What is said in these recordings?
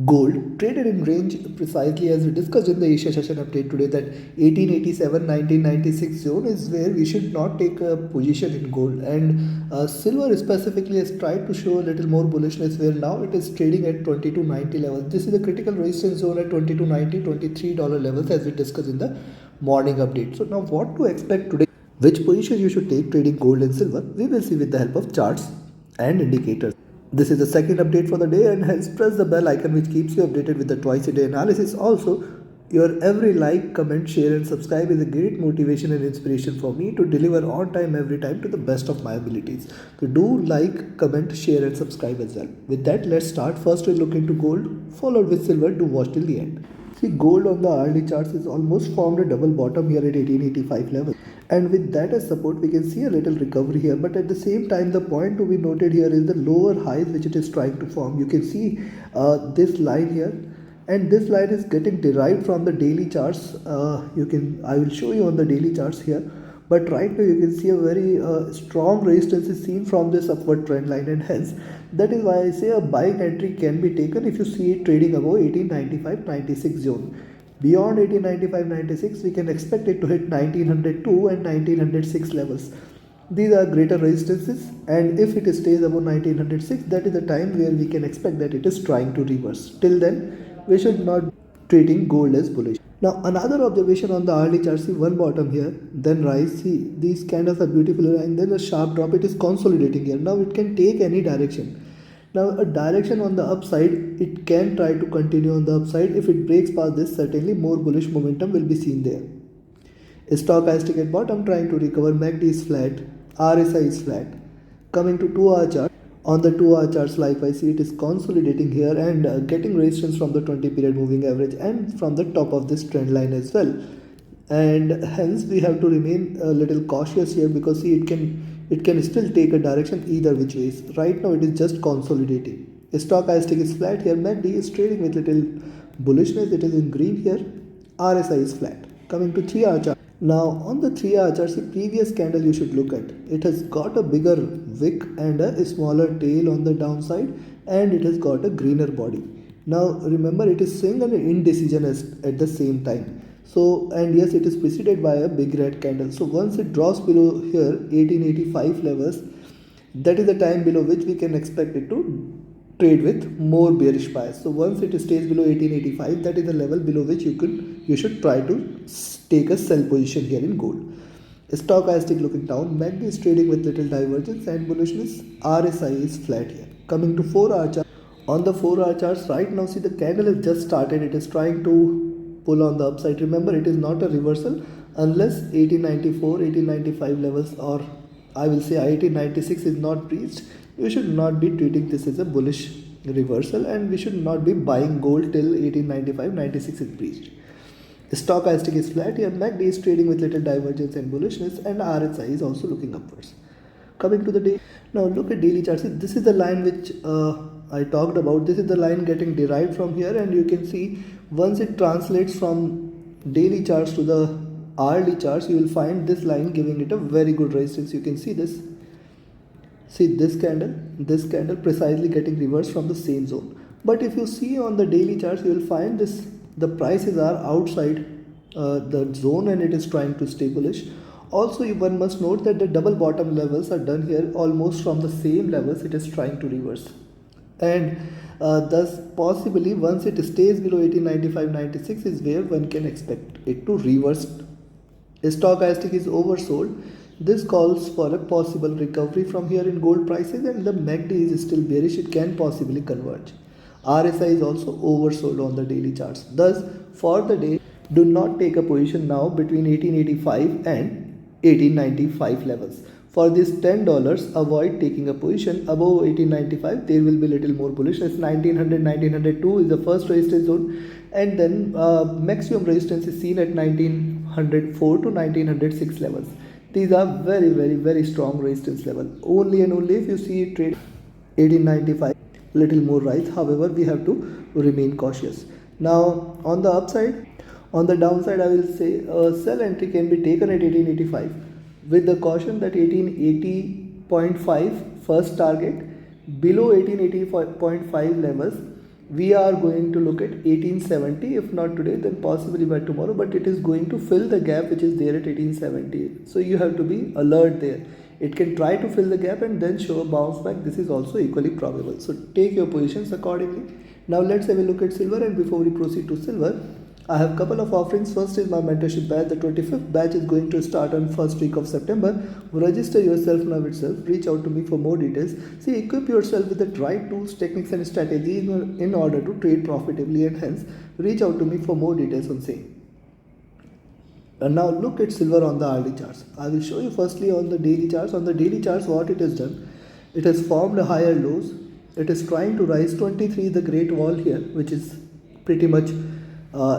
Gold traded in range precisely as we discussed in the Asia session update today that 1887-1996 zone is where we should not take a position in gold, and silver specifically has tried to show a little more bullishness where now it is trading at 2290 levels. This is the critical resistance zone at 2290 $23 levels as we discussed in the morning update. So now what to expect today? Which position you should take trading gold and silver? We will see with the help of charts and indicators. This is the second update for the day, and hence press the bell icon which keeps you updated with the twice a day analysis. Also, your every like, comment, share and subscribe is a great motivation and inspiration for me to deliver on time every time to the best of my abilities. So do like, comment, share and subscribe as well. With that, let's start. First we'll look into gold, followed with silver. Do watch till the end. See, gold on the hourly charts is almost formed a double bottom here at 1885 level, and with that as support we can see a little recovery here, but at the same time the point to be noted here is the lower highs which it is trying to form. You can see this line here, and this line is getting derived from the daily charts. I will show you on the daily charts here, but right now you can see a very strong resistance is seen from this upward trend line, and hence that is why I say a buying entry can be taken if you see it trading above 1895-96 zone. Beyond 1895-96 we can expect it to hit 1902 and 1906 levels. These are greater resistances, and if it stays above 1906, that is the time where we can expect that it is trying to reverse. Till then we should not treating gold as bullish. Now another observation on the hourly chart, see one bottom here, then rise, see these candles are beautiful, and then a sharp drop. It is consolidating here. Now it can take any direction. Now a direction on the upside, it can try to continue on the upside. If it breaks past this, certainly more bullish momentum will be seen there. Stochastic at bottom trying to recover, MACD is flat, RSI is flat. Coming to 2-hour chart, on the 2-hour charts likewise, see it is consolidating here and getting resistance from the 20 period moving average and from the top of this trend line as well, and hence we have to remain a little cautious here, because see it can still take a direction either which ways. Right now it is just consolidating. Stochastic is flat here, MACD is trading with little bullishness, it is in green here, RSI is flat. Coming to 3-hour chart, now on the 3-hour chart, the previous candle you should look at, it has got a bigger wick and a smaller tail on the downside, and it has got a greener body. Now remember, it is showing an indecision at the same time. So, and yes, it is preceded by a big red candle. So once it drops below here 1885 levels, that is the time below which we can expect it to trade with more bearish bias. So once it stays below 1885, that is the level below which you should try to take a sell position here in gold. Stochastic looking down, MACD is trading with little divergence and bullishness, RSI is flat here. Coming to 4-hour chart, on the 4-hour charts right now, see the candle has just started, it is trying to pull on the upside. Remember, it is not a reversal unless 1894 1895 levels, or I will say 1896 is not reached. You should not be treating this as a bullish reversal, and we should not be buying gold till 1895-96 is breached. Stochastic is flat here, MACD is trading with little divergence and bullishness, and RSI is also looking upwards. Coming to the day, now look at daily charts. This is the line which I talked about. This is the line getting derived from here, and you can see once it translates from daily charts to the hourly charts, you will find this line giving it a very good resistance. You can see this. See this candle precisely getting reversed from the same zone. But if you see on the daily charts, you will find the prices are outside the zone, and it is trying to stay bullish. Also, one must note that the double bottom levels are done here almost from the same levels it is trying to reverse, and thus possibly once it stays below 1895-96 is where one can expect it to reverse. Stochastic is oversold. This calls for a possible recovery from here in gold prices, and the MACD is still bearish, it can possibly converge. RSI is also oversold on the daily charts. Thus, for the day, do not take a position now between 1885 and 1895 levels. For this $10, avoid taking a position above 1895. There will be little more bullishness. 1900 1902 is the first resistance zone, and then maximum resistance is seen at 1904 to 1906 levels. These are very strong resistance level. Only and only if you see it trade 1895, little more rise. However, we have to remain cautious. Now on the upside, on the downside, I will say a sell entry can be taken at 1885 with the caution that 1880.5 first target, below 1880.5 levels we are going to look at 1870. If not today, then possibly by tomorrow, but it is going to fill the gap which is there at 1870. So you have to be alert there. It can try to fill the gap and then show a bounce back. This is also equally probable. So take your positions accordingly. Now let's have a look at silver, and before we proceed to silver, I have a couple of offerings. First is my mentorship batch. The 25th batch is going to start on first week of September. Register yourself now itself. Reach out to me for more details. See, equip yourself with the right tools, techniques and strategies in order to trade profitably, and hence reach out to me for more details on same. And now look at silver on the RD charts. I will show you firstly on the daily charts. On the daily charts, what it has done, it has formed a higher lows. It is trying to rise 23, the great wall here, which is pretty much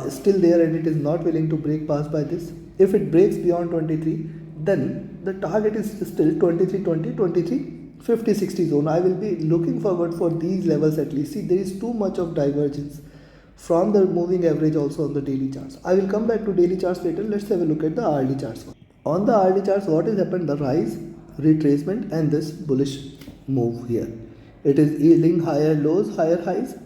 still there, and it is not willing to break past by this. If it breaks beyond 23, then the target is still 2320, 2350, 60 zone. I will be looking forward for these levels at least. See, there is too much of divergence from the moving average also on the daily charts. I will come back to daily charts later. Let's have a look at the hourly charts. On the hourly charts, what has happened? The rise, retracement and this bullish move here. It is yielding higher lows, higher highs,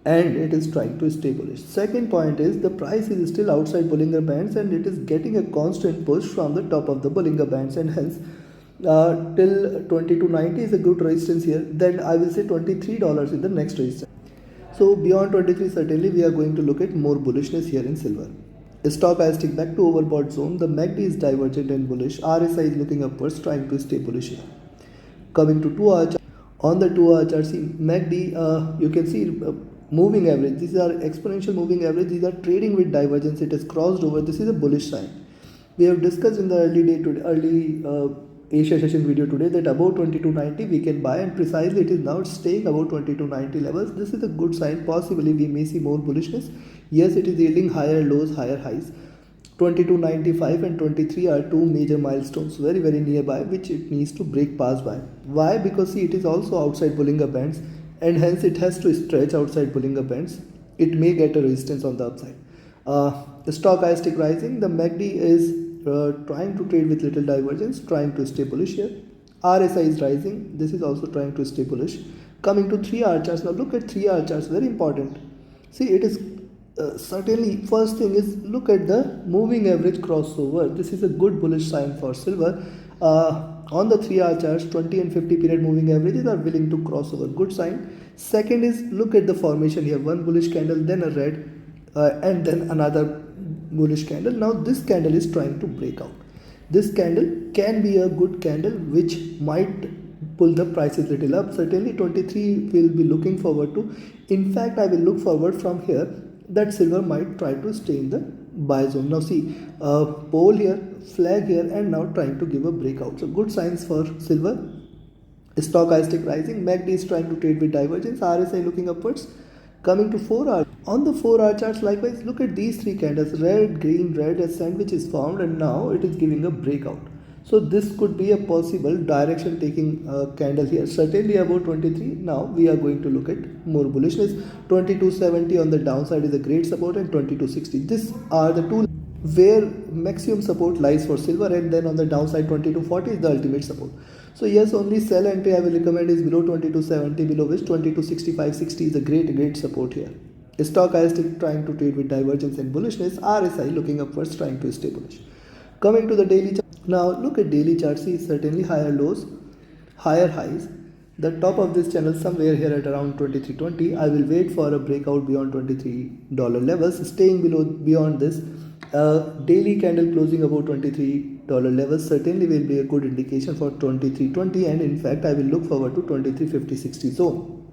and it is trying to stay bullish. Second point is the price is still outside Bollinger Bands, and it is getting a constant push from the top of the Bollinger Bands, and hence till 2290 is a good resistance here. Then I will say $23 is the next resistance. So beyond 23, certainly we are going to look at more bullishness here in silver. Stochastic back to overbought zone. The MACD is divergent and bullish. RSI is looking upwards, trying to stay bullish here. Coming to 2-hour chart. On the 2-hour chart, see MACD, you can see moving average. These are exponential moving average. These are trading with divergence. It has crossed over. This is a bullish sign. We have discussed in the early Asia session video today that above 2290 we can buy, and precisely it is now staying above 2290 levels. This is a good sign. Possibly we may see more bullishness. Yes, it is yielding higher lows, higher highs. 2295 and 23 are two major milestones, very nearby, which it needs to break past by. Why? Because see, it is also outside Bollinger Bands, and hence it has to stretch outside Bollinger Bands. It may get a resistance on the upside. The stochastic rising, the MACD is trying to trade with little divergence, trying to stay bullish here. RSI is rising. This is also trying to stay bullish. Coming to 3-hour charts. Now look at 3-hour charts. Very important. See, it is certainly, first thing is look at the moving average crossover. This is a good bullish sign for silver. On the 3-hour charts, 20 and 50 period moving averages are willing to cross over. Good sign. Second is look at the formation here. One bullish candle, then a red, and then another bullish candle. Now this candle is trying to break out. This candle can be a good candle which might pull the prices little up. Certainly 23 will be looking forward to. In fact, I will look forward from here that silver might try to stay in the buy zone. Now see, pole here, flag here, and now trying to give a breakout. So good signs for silver. Stochastic rising. MACD is trying to trade with divergence. RSI looking upwards. Coming to 4-hour. On the 4-hour charts, likewise, look at these three candles. Red, green, red, a sandwich is formed, and now it is giving a breakout. So this could be a possible direction taking candle here. Certainly about 23. Now we are going to look at more bullishness. 2270 on the downside is a great support, and 2260. These are the two where maximum support lies for silver, and then on the downside 2240 is the ultimate support. So yes, only sell entry I will recommend is below 2270, below which 2265.60 is a great support here. Stochastic trying to trade with divergence and bullishness. RSI looking upwards, trying to stay bullish. Coming to the daily chart. Now look at daily chart. See, certainly higher lows, higher highs. The top of this channel somewhere here at around 2320. I will wait for a breakout beyond $23 levels. Staying beyond this, daily candle closing above $23 levels certainly will be a good indication for 2320, and in fact I will look forward to 2350-60 zone.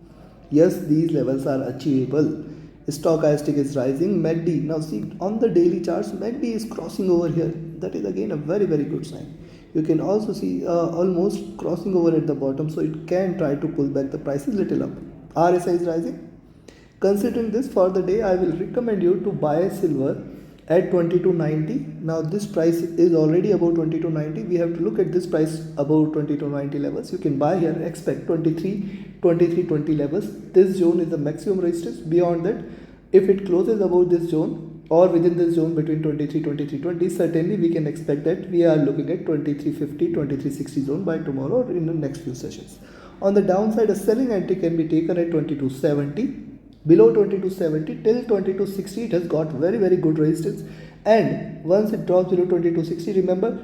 Yes, these levels are achievable. Stochastic is rising. MACD, now see on the daily charts, MACD is crossing over here. That is again a very good sign. You can also see almost crossing over at the bottom, so it can try to pull back the prices little up. RSI is rising. Considering this for the day, I will recommend you to buy silver at 2290. Now this price is already above 2290. We have to look at this price above 2290 levels. You can buy here. Expect 2320 levels. This zone is the maximum resistance. Beyond that, if it closes above this zone or within this zone between 2320, certainly we can expect that we are looking at 2350, 2360 zone by tomorrow or in the next few sessions. On the downside, a selling entry can be taken at 2270. below 2270 till 2260 it has got very good resistance, and once it drops below 2260, remember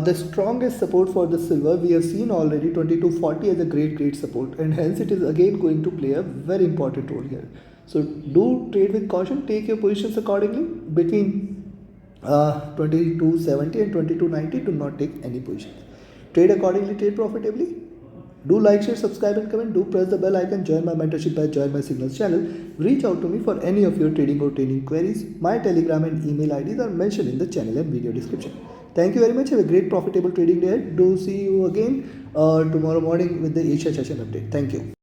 the strongest support for the silver we have seen already 2240 as a great support, and hence it is again going to play a very important role here. So do trade with caution, take your positions accordingly. Between 2270 and 2290, do not take any positions. Trade accordingly, trade profitably. Do like, share, subscribe and comment. Do press the bell icon. Join my mentorship by Join My Signals channel. Reach out to me for any of your trading or training queries. My telegram and email IDs are mentioned in the channel and video description. Thank you very much. Have a great profitable trading day. Do see you again tomorrow morning with the Asia session update. Thank you.